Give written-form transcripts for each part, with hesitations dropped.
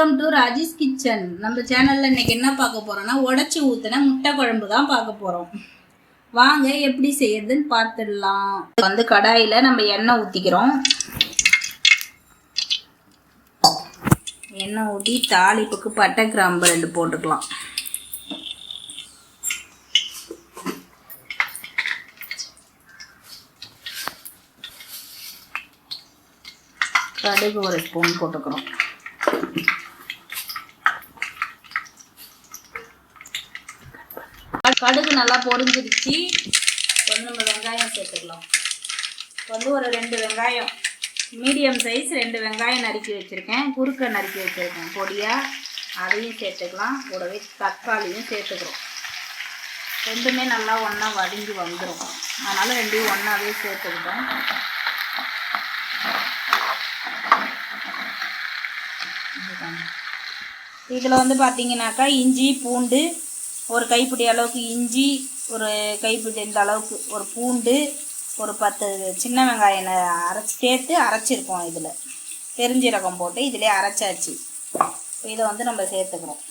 Welcome to Rajesh kitchen. நம்ம சேனலில் இன்றைக்கி என்ன பார்க்க போகிறோன்னா உடச்சி ஊற்றின முட்டை குழம்பு தான் பார்க்க போகிறோம். வாங்க எப்படி செய்யறதுன்னு பார்த்துடலாம். வந்து கடாயில் நம்ம எண்ணெய் ஊற்றிக்கிறோம். எண்ணெய் ஊற்றி தாளிப்புக்கு பட்டை கிராம்பு 2 போட்டுக்கலாம். கடுகு 1 ஸ்பூன் போட்டுக்கிறோம். கடுகு நல்லா பொரிஞ்சிருச்சு. வந்து நம்ம வெங்காயம் சேர்த்துக்கலாம். வந்து ஒரு 2 வெங்காயம், மீடியம் சைஸ் 2 வெங்காயம் நறுக்கி வச்சுருக்கேன். குறுக்க நறுக்கி வச்சுருக்கேன் பொடியாக, அதையும் சேர்த்துக்கலாம். கூடவே தக்காளியும் சேர்த்துக்கிறோம். ரெண்டுமே நல்லா ஒன்றா வதங்கி வந்துடும். அதனால் 2 ஒன்றாவே சேர்த்துக்கிட்டோம். இதில் வந்து பார்த்தீங்கன்னாக்கா இஞ்சி பூண்டு, ஒரு கைப்பிடி அளவுக்கு இஞ்சி, ஒரு கைப்பிடி இந்த அளவுக்கு ஒரு பூண்டு, ஒரு 10 சின்ன வெங்காயம் சேர்த்து அரைச்சிருக்கோம். இதில் பெருஞ்சீரகம் போட்டு இதிலே அரைச்சாச்சு. இதை வந்து நம்ம சேர்த்துக்கிறோம்.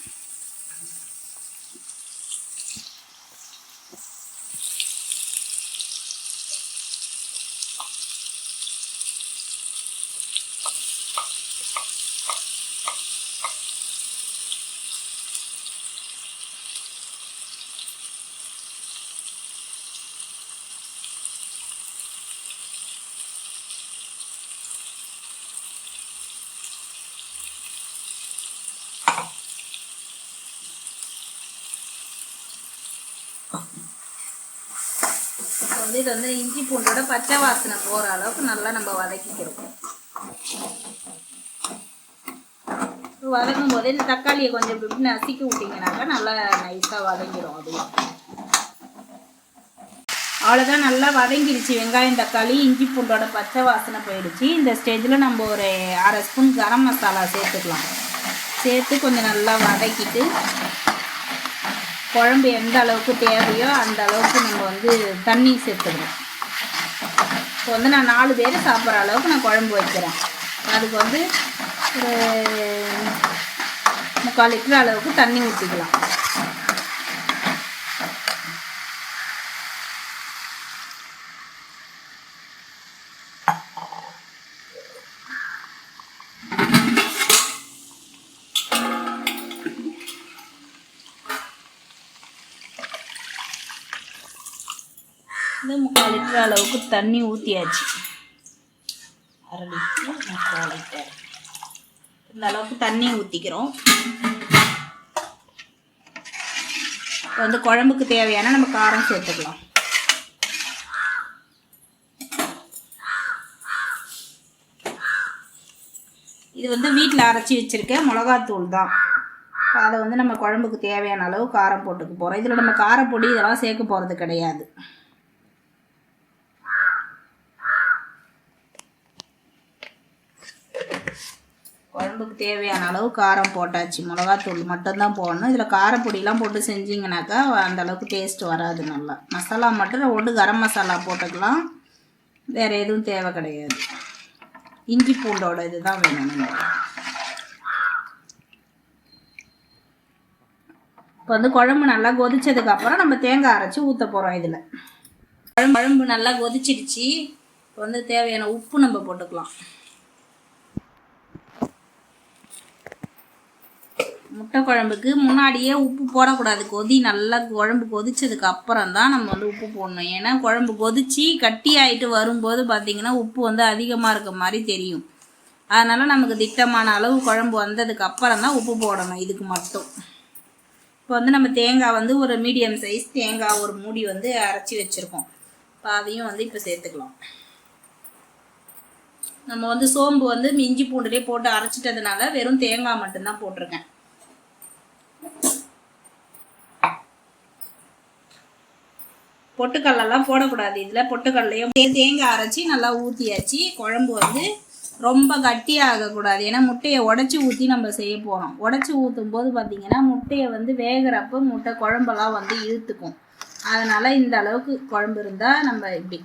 இது வந்து இஞ்சி பூண்டோட பச்சை வாசனை போகிற அளவுக்கு நல்லா நம்ம வதக்கிக்கிறோம். வதக்கும் போதே இந்த தக்காளியை கொஞ்சம் இப்படி நசுக்கி விட்டிங்கனாக்கா நல்லா நைஸாக வதங்கிடும். அதுவும் அவ்வளோதான், நல்லா வதங்கிடுச்சு. வெங்காயம் தக்காளி இஞ்சி பூண்டோட பச்சை வாசனை போயிடுச்சு. இந்த ஸ்டேஜில் நம்ம ஒரு 1/2 ஸ்பூன் கரம் மசாலா சேர்த்துக்கலாம். சேர்த்து கொஞ்சம் நல்லா வதக்கிட்டு குழம்பு எந்த அளவுக்கு தேவையோ அந்த அளவுக்கு நம்ம வந்து தண்ணி சேர்த்துக்கணும். இப்போ வந்து நான் 4 பேர் சாப்பிட்ற அளவுக்கு நான் குழம்பு வைக்கிறேன். அதுக்கு வந்து ஒரு 3/4 லிட்டர் அளவுக்கு தண்ணி ஊற்றிக்கலாம். இது 3/4 லிட்டர் அளவுக்கு தண்ணி ஊற்றியாச்சு. 1/2 லிட்டர் 3/4 லிட்டர் இந்த அளவுக்கு தண்ணி ஊற்றிக்கிறோம். இப்போ வந்து குழம்புக்கு தேவையான நம்ம காரம் சேர்த்துக்கலாம். இது வந்து வீட்டில் அரைச்சி வச்சுருக்க மிளகாத்தூள் தான். அதை வந்து நம்ம குழம்புக்கு தேவையான அளவு காரம் போட்டுக்க போகிறோம். இதில் நம்ம காரப்பொடி இதெல்லாம் சேர்க்க போகிறது கிடையாது. குழம்புக்கு தேவையான அளவு காரம் போட்டாச்சு. மிளகாத்தூள் மட்டும்தான் போடணும். இதில் காரப்பொடியெலாம் போட்டு செஞ்சிங்கனாக்கா அந்த அளவுக்கு டேஸ்ட் வராது. நல்லா மசாலா மட்டும் ஒன்று கரம் மசாலா போட்டுக்கலாம். வேறு எதுவும் தேவை கிடையாது. இஞ்சி பூண்டோட இது தான் வேணும். இப்போ வந்து குழம்பு நல்லா கொதிச்சதுக்கப்புறம் நம்ம தேங்காய் அரைச்சி ஊற்ற போகிறோம். இதில் குழம்பு நல்லா கொதிச்சிடுச்சு. இப்போ வந்து தேவையான உப்பு நம்ம போட்டுக்கலாம். முட்டை குழம்புக்கு முன்னாடியே உப்பு போடக்கூடாது. நல்லா குழம்பு கொதிச்சதுக்கு அப்புறம் தான் நம்ம வந்து உப்பு போடணும். ஏன்னா குழம்பு கொதிச்சு கட்டி ஆகிட்டு வரும்போது பார்த்திங்கன்னா உப்பு வந்து அதிகமாக இருக்க மாதிரி தெரியும். அதனால் நமக்கு திட்டமான அளவு குழம்பு வந்ததுக்கு அப்புறம் தான் உப்பு போடணும். இதுக்கு மட்டும் இப்போ வந்து நம்ம தேங்காய் வந்து ஒரு மீடியம் சைஸ் தேங்காய் ஒரு மூடி வந்து அரைச்சி வச்சுருக்கோம். இப்போ அதையும் வந்து இப்போ சேர்த்துக்கலாம். நம்ம வந்து சோம்பு வந்து இஞ்சி பூண்டுலேயே போட்டு அரைச்சிட்டதுனால வெறும் தேங்காய் மட்டும்தான் போட்டிருக்கேன். பொட்டுக்கடலெல்லாம் போடக்கூடாது. இதில் பொட்டுக்கடலையும் தேங்காய் அரைச்சி நல்லா ஊற்றியாச்சு. குழம்பு வந்து ரொம்ப கட்டியாக ஆகக்கூடாது. ஏன்னா முட்டையை உடச்சி ஊற்றி நம்ம செய்ய போகிறோம். உடச்சி ஊற்றும் போது பார்த்திங்கன்னா முட்டையை வந்து வேகிறப்ப முட்டை குழம்பெல்லாம் வந்து இழுத்துக்கும். அதனால் இந்த அளவுக்கு குழம்பு இருந்தால் நம்ம இப்படி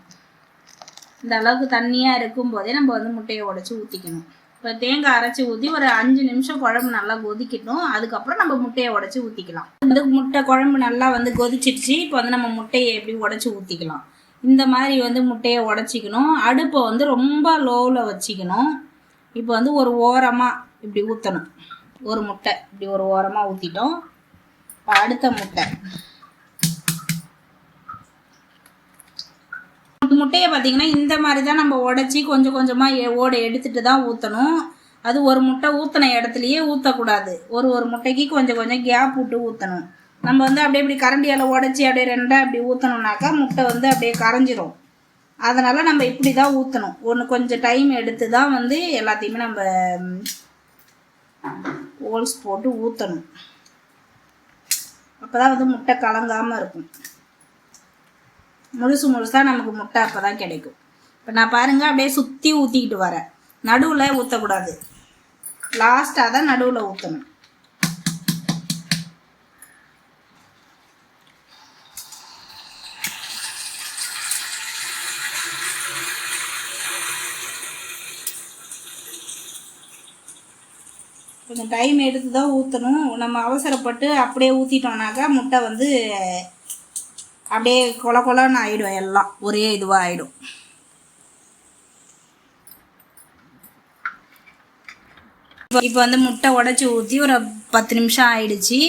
இந்த அளவுக்கு தண்ணியாக இருக்கும் போதே நம்ம வந்து முட்டையை உடச்சி ஊற்றிக்கணும். இப்போ தேங்காய் அரைச்சி ஊற்றி ஒரு 5 நிமிஷம் குழம்பு நல்லா கொதிக்கட்டும். அதுக்கப்புறம் நம்ம முட்டையை உடச்சி ஊற்றிக்கலாம். வந்து முட்டை குழம்பு நல்லா வந்து கொதிச்சிடுச்சு. இப்போ வந்து நம்ம முட்டையை எப்படி உடச்சி ஊற்றிக்கலாம். இந்த மாதிரி வந்து முட்டையை உடச்சிக்கணும். அடுப்பை வந்து ரொம்ப லோவில் வச்சுக்கணும். இப்போ வந்து ஒரு ஓரமாக இப்படி ஊற்றணும். ஒரு முட்டை இப்படி ஒரு ஓரமாக ஊற்றிட்டோம். இப்போ அடுத்த முட்டையை பார்த்தீங்கன்னா இந்த மாதிரி தான் நம்ம உடச்சி கொஞ்சம் கொஞ்சமாக ஓடை எடுத்துகிட்டு தான் ஊற்றணும். அது ஒரு முட்டை ஊற்றின இடத்துலையே ஊற்றக்கூடாது. ஒரு முட்டைக்கு கொஞ்சம் கொஞ்சம் கேப் விட்டு ஊற்றணும். நம்ம வந்து அப்படியே இப்படி கரண்டியால் உடச்சி அப்படியே ரெண்டாக இப்படி ஊற்றணுன்னாக்கா முட்டை வந்து அப்படியே கரைஞ்சிரும். அதனால் நம்ம இப்படி தான் ஊற்றணும். ஒன்று கொஞ்சம் டைம் எடுத்து தான் வந்து எல்லாத்தையுமே நம்ம ஹோல்ஸ் போட்டு ஊற்றணும். அப்போ தான் வந்து முட்டை கலங்காமல் இருக்கும். முழுசாக நமக்கு முட்டை அப்போ தான் கிடைக்கும். இப்போ நான் பாருங்கள் அப்படியே சுற்றி ஊற்றிக்கிட்டு வரேன். நடுவில் ஊற்றக்கூடாது, லாஸ்ட்டாக தான் நடுவில் ஊற்றணும். கொஞ்சம் டைம் எடுத்து தான் ஊற்றணும். நம்ம அவசரப்பட்டு அப்படியே ஊற்றிட்டோம்னாக்கா முட்டை வந்து அப்படியே கொல கொலன்னு ஆகிடும். எல்லாம் ஒரே இதுவாக ஆகிடும். இப்போ வந்து முட்டை உடச்சி ஊற்றி ஒரு 10 நிமிஷம் ஆயிடுச்சு.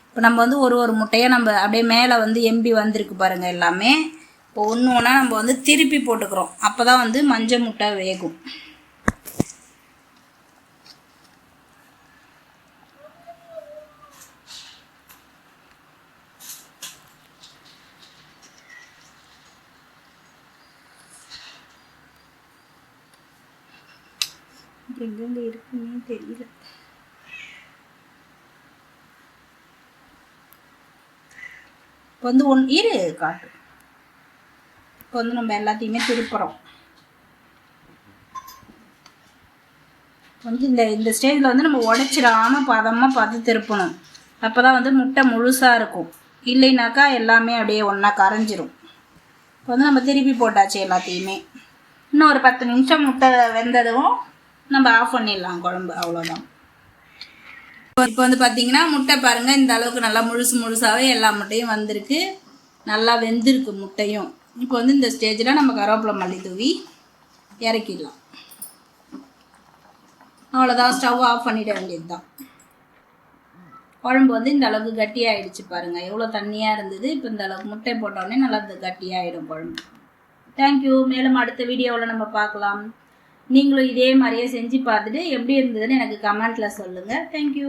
இப்போ நம்ம வந்து ஒரு முட்டையை நம்ம அப்படியே மேலே வந்து எம்பி வந்திருக்கு பாருங்கள் எல்லாமே. இப்போ ஒன்று ஒன்றா நம்ம வந்து திருப்பி போட்டுக்கிறோம். அப்போ தான் வந்து மஞ்சள் முட்டை வேகும். எங்கெங்க இருக்குன்னு தெரியல. இப்போ வந்து காட்டு. இப்போ வந்து நம்ம எல்லாத்தையுமே திருப்புறோம். வந்து இந்த ஸ்டேஜில் வந்து நம்ம உடைச்சிடாமல் பதமாக பார்த்து திருப்பணும். அப்போ தான் வந்து முட்டை முழுசாக இருக்கும். இல்லைனாக்கா எல்லாமே அப்படியே ஒன்றா கரைஞ்சிரும். இப்போ வந்து நம்ம திருப்பி போட்டாச்சு எல்லாத்தையுமே. இன்னும் ஒரு 10 நிமிஷம் முட்டை வெந்ததும் நம்ம ஆஃப் பண்ணிடலாம் குழம்பு. அவ்வளோதான். இப்போ வந்து பார்த்திங்கன்னா முட்டை பாருங்கள் இந்த அளவுக்கு நல்லா முழுசாகவே எல்லா முட்டையும் வந்திருக்கு. நல்லா வெந்திருக்கு முட்டையும். இப்போ வந்து இந்த ஸ்டேஜில் நம்ம கருவேப்பிலை மல்லி தூவி இறக்கிடலாம். அவ்வளோதான், ஸ்டவ் ஆஃப் பண்ணிட வேண்டியது தான். குழம்பு வந்து இந்த அளவுக்கு கட்டியாகிடுச்சு பாருங்கள். எவ்வளோ தண்ணியாக இருந்தது. இப்போ இந்த அளவுக்கு முட்டை போட்டோடனே நல்லா கட்டியாகிடும் குழம்பு. தேங்க்யூ. மேலும் அடுத்த வீடியோவில் நம்ம பார்க்கலாம். நீங்களும் இதே மாதிரியே செஞ்சு பார்த்துட்டு எப்படி இருந்ததுன்னு எனக்கு கமெண்ட்டில் சொல்லுங்கள். தேங்க்யூ.